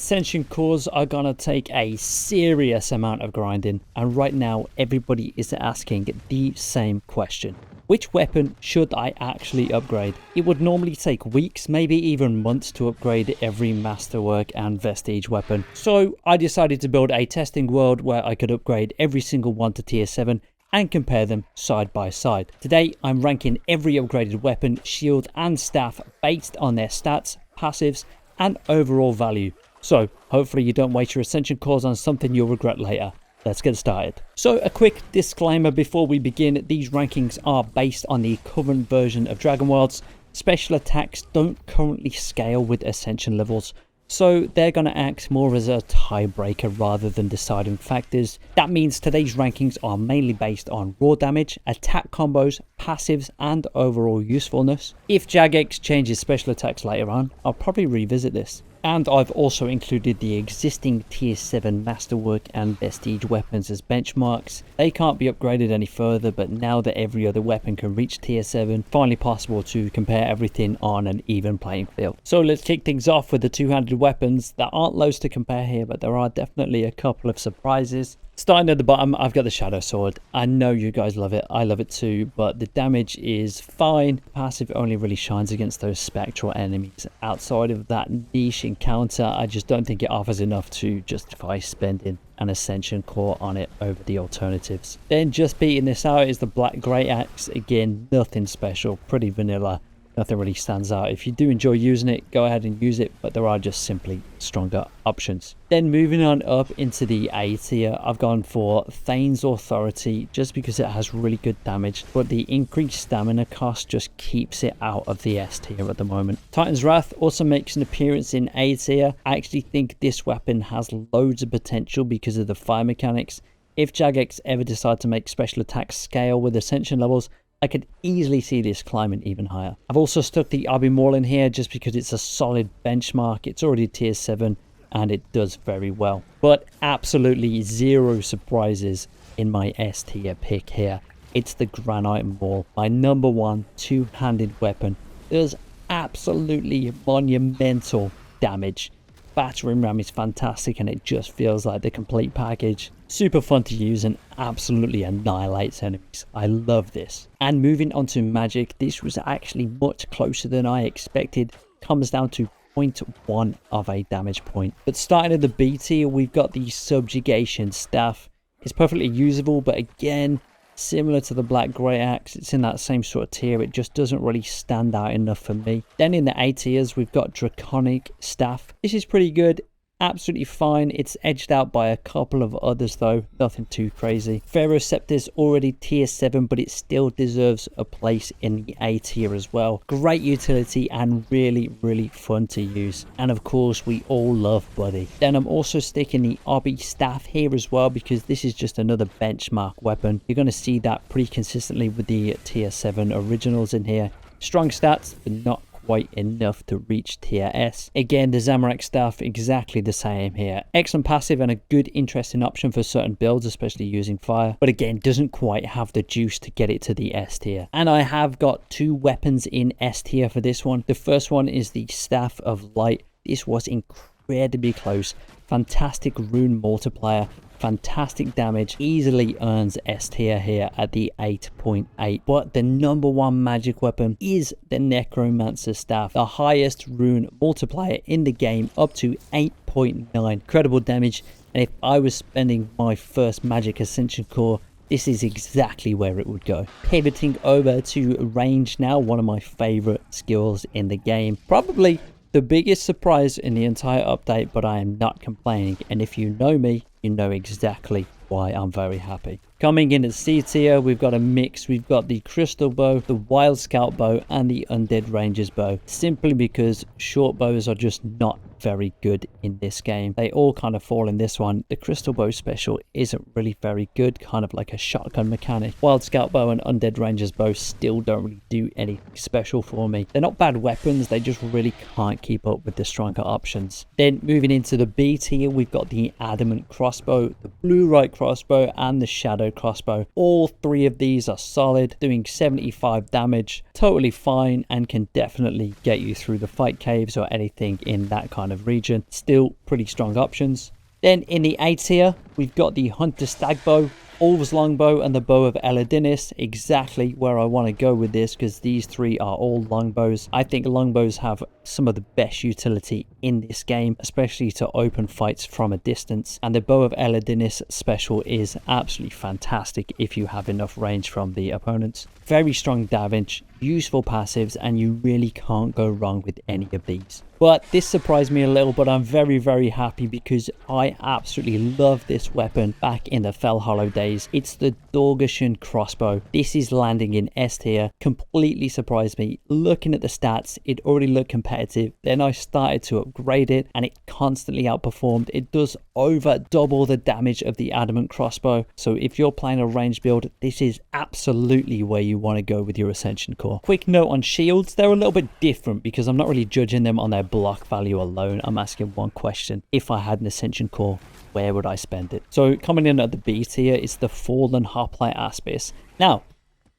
Ascension Cores are gonna take a serious amount of grinding, and right now everybody is asking the same question. Which weapon should I actually upgrade? It would normally take weeks, maybe even months to upgrade every Masterwork and Vestige weapon. So I decided to build a testing world where I could upgrade every single one to tier 7 and compare them side by side. Today I'm ranking every upgraded weapon, shield and staff based on their stats, passives and overall value. So hopefully you don't waste your Ascension Cores on something you'll regret later. Let's get started. So a quick disclaimer before we begin, these rankings are based on the current version of Dragonwilds. Special attacks don't currently scale with Ascension levels, so they're going to act more as a tiebreaker rather than deciding factors. That means today's rankings are mainly based on raw damage, attack combos, passives and overall usefulness. If Jagex changes special attacks later on, I'll probably revisit this. And I've also included the existing tier 7 Masterwork and Vestige weapons as benchmarks. They can't be upgraded any further, but now that every other weapon can reach tier 7, finally possible to compare everything on an even playing field. So let's kick things off with the two-handed weapons. There aren't loads to compare here, but there are definitely a couple of surprises. Starting at the bottom, I've got the Shadow Sword. I know you guys love it, I love it too, but the damage is fine. Passive only really shines against those spectral enemies. Outside of that niche encounter, I just don't think it offers enough to justify spending an Ascension Core on it over the alternatives. Then just beating this out is the Black Great Axe. Again, nothing special, pretty vanilla. Nothing really stands out. If you do enjoy using it, go ahead and use it, but there are just simply stronger options. Then moving on up into the A tier, I've gone for Thane's Authority just because it has really good damage, but the increased stamina cost just keeps it out of the S tier at the moment. Titan's Wrath also makes an appearance in A tier. I actually think this weapon has loads of potential because of the fire mechanics. If Jagex ever decide to make special attacks scale with Ascension levels, I could easily see this climbing even higher. I've also stuck the Abbey Maul in here just because it's a solid benchmark. It's already tier 7 and it does very well. But absolutely zero surprises in my S tier pick here. It's the Granite Maul, my number one two-handed weapon. Does absolutely monumental damage. Battering ram is fantastic and it just feels like the complete package. Super fun to use and absolutely annihilates enemies. I love this. And moving on to magic, this was actually much closer than I expected. Comes down to 0.1 of a damage point. But starting at the B tier, we've got the Subjugation Staff. It's perfectly usable, but again, similar to the Black Great Axe, it's in that same sort of tier. It just doesn't really stand out enough for me. Then in the A tiers, we've got Draconic Staff. This is pretty good. Absolutely fine. It's edged out by a couple of others though, nothing too crazy. Pharaoh Scepter's already tier 7, but it still deserves a place in the A tier as well. Great utility and really fun to use. And of course we all love Buddy. Then I'm also sticking the Obby Staff here as well because this is just another benchmark weapon. You're going to see that pretty consistently with the tier 7 originals in here. Strong stats, but not quite enough to reach tier S. Again, the Zamorak Staff, exactly the same here. Excellent passive and a good interesting option for certain builds, especially using fire, but again doesn't quite have the juice to get it to the S tier. And I have got two weapons in S tier for this one. The first one is the Staff of Light. This was incredibly close. Fantastic rune multiplier, fantastic damage, easily earns S tier here at the 8.8. But the number one magic weapon is the Necromancer Staff, the highest rune multiplier in the game, up to 8.9. Incredible damage, and if I was spending my first magic Ascension Core, this is exactly where it would go. Pivoting over to range now, one of my favorite skills in the game. Probably the biggest surprise in the entire update, but I am not complaining, and if you know me, you know exactly why I'm very happy. Coming in at C tier, we've got a mix. We've got the Crystal Bow, the Wild Scout Bow, and the Undead Ranger's Bow. Simply because short bows are just not very good in this game. They all kind of fall in this one. The Crystal Bow special isn't really very good, kind of like a shotgun mechanic. Wild Scout Bow and Undead Ranger's Bow still don't really do anything special for me. They're not bad weapons, they just really can't keep up with the stronger options. Then moving into the B tier, we've got the Adamant Crossbow, the Blue Right Crossbow, and the Shadow Crossbow. All three of these are solid, doing 75 damage, totally fine, and can definitely get you through the fight caves or anything in that kind of of region. Still pretty strong options. Then in the A tier, we've got the Hunter Stagbow, Ulf's Longbow, and the Bow of Eladinis. Exactly where I want to go with this, because these three are all longbows. I think longbows have some of the best utility in this game, especially to open fights from a distance. And the Bow of Eladinis special is absolutely fantastic if you have enough range from the opponents. Very strong damage, useful passives, and you really can't go wrong with any of these. But this surprised me a little, but I'm very, very happy because I absolutely love this weapon back in the Fell Hollow days. It's the Dorgeshuun Crossbow. This is landing in S tier. Completely surprised me. Looking at the stats, it already looked competitive. Then I started to upgrade it and it constantly outperformed. It does over double the damage of the Adamant Crossbow. So if you're playing a range build, this is absolutely where you want to go with your Ascension Core. Quick note on shields, they're a little bit different because I'm not really judging them on their block value alone. I'm asking one question: if I had an Ascension Core, where would I spend it? So coming in at the B tier is the Fallen Hoplite Aspis. Now,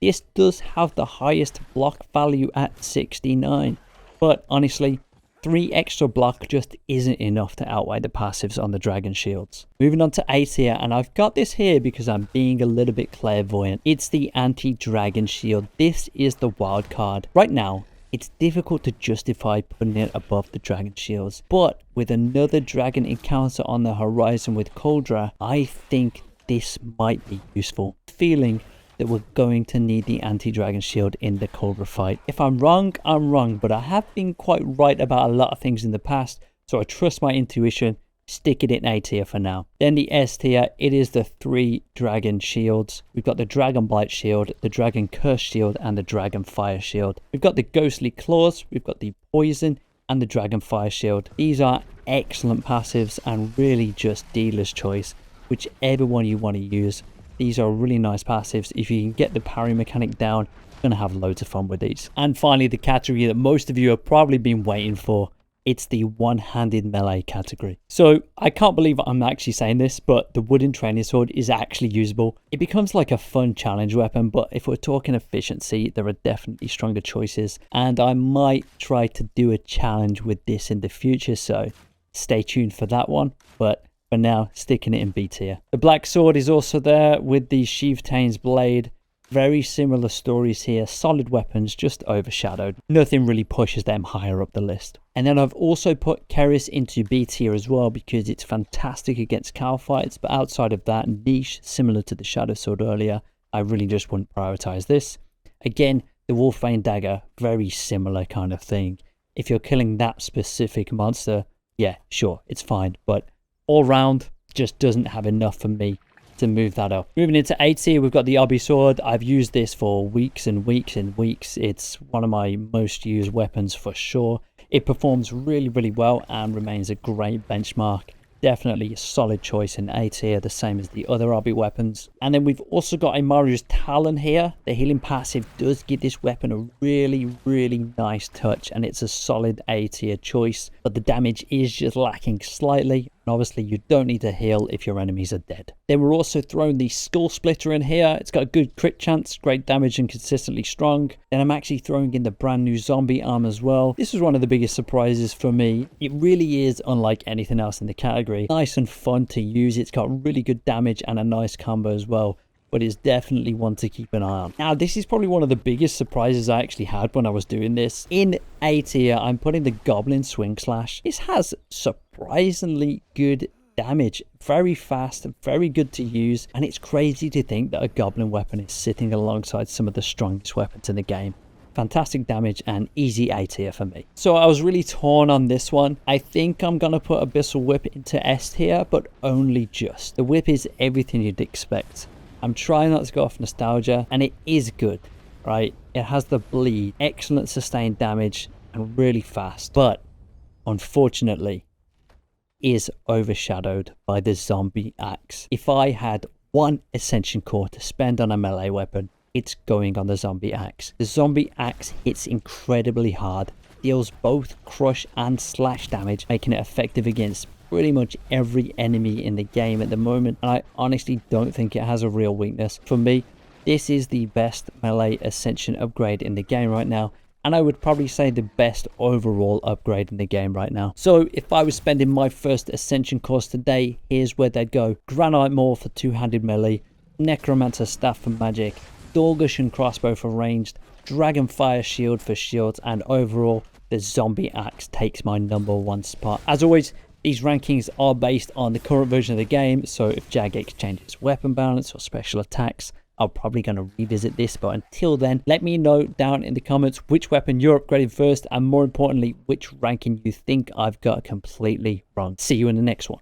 this does have the highest block value at 69, but honestly, 3 extra block just isn't enough to outweigh the passives on the dragon shields. Moving on to A tier, and I've got this here because I'm being a little bit clairvoyant. It's the anti-dragon shield. This is the wild card. Right now, it's difficult to justify putting it above the dragon shields, but with another dragon encounter on the horizon with Cauldra, I think this might be useful. Feeling that we're going to need the anti-dragon shield in the Cauldra fight. If I'm wrong, I'm wrong, but I have been quite right about a lot of things in the past, so I trust my intuition. Stick it in A tier for now. Then the S tier, it is the 3 dragon shields. We've got the Dragon Blight shield, the Dragon Curse shield, and the Dragon Fire shield. We've got the Ghostly Claws, we've got the Poison, and the Dragon Fire shield. These are excellent passives and really just dealer's choice, whichever one you want to use. These are really nice passives. If you can get the parry mechanic down, you're going to have loads of fun with these. And finally, the category that most of you have probably been waiting for. It's the one-handed melee category. So I can't believe I'm actually saying this, but the wooden training sword is actually usable. It becomes like a fun challenge weapon, but if we're talking efficiency, there are definitely stronger choices. And I might try to do a challenge with this in the future, so stay tuned for that one. But for now, sticking it in B tier. The black sword is also there with the Chieftain's blade. Very similar stories here. Solid weapons, just overshadowed. Nothing really pushes them higher up the list. And then I've also put Keris into B tier as well because it's fantastic against cow fights. But outside of that, niche, similar to the Shadow Sword earlier, I really just wouldn't prioritize this. Again, the Wolfbane Dagger, very similar kind of thing. If you're killing that specific monster, yeah, sure, it's fine. But all round, just doesn't have enough for me to move that up. Moving into A tier, we've got the Obby Sword. I've used this for weeks and weeks and weeks. It's one of my most used weapons for sure. It performs really, really well and remains a great benchmark. Definitely a solid choice in A tier, the same as the other Obby weapons. And then we've also got a Marius Talon here. The healing passive does give this weapon a really, really nice touch, and it's a solid A tier choice, but the damage is just lacking slightly. And obviously you don't need to heal if your enemies are dead. Then we're also throwing the Skull Splitter in here. It's got a good crit chance, great damage, and consistently strong. Then I'm actually throwing in the brand new Zombie Arm as well. This was one of the biggest surprises for me. It really is unlike anything else in the category. Nice and fun to use. It's got really good damage and a nice combo as well, but it's definitely one to keep an eye on. Now, this is probably one of the biggest surprises I actually had when I was doing this. In A tier, I'm putting the Goblin Swing Slash. This has surprisingly good damage, very fast, very good to use, and it's crazy to think that a Goblin weapon is sitting alongside some of the strongest weapons in the game. Fantastic damage and easy A tier for me. So I was really torn on this one. I think I'm gonna put Abyssal Whip into S tier, but only just. The whip is everything you'd expect. I'm trying not to go off nostalgia, and it is good, right? It has the bleed, excellent sustained damage, and really fast, but unfortunately is overshadowed by the Zombie Axe. If I had one Ascension Core to spend on a melee weapon, it's going on the Zombie Axe. The Zombie Axe hits incredibly hard, deals both crush and slash damage, making it effective against pretty much every enemy in the game at the moment, and I honestly don't think it has a real weakness. For me, this is the best melee Ascension upgrade in the game right now, and I would probably say the best overall upgrade in the game right now. So if I was spending my first Ascension Cores today, here's where they'd go. Granite Maul for two-handed melee, Necromancer Staff for magic, Dorgeshuun Crossbow for ranged, Dragonfire Shield for shields, and overall the Zombie Axe takes my #1 spot. As always, these rankings are based on the current version of the game, so if Jagex changes weapon balance or special attacks, I'm probably going to revisit this, but until then, let me know down in the comments which weapon you're upgrading first, and more importantly, which ranking you think I've got completely wrong. See you in the next one.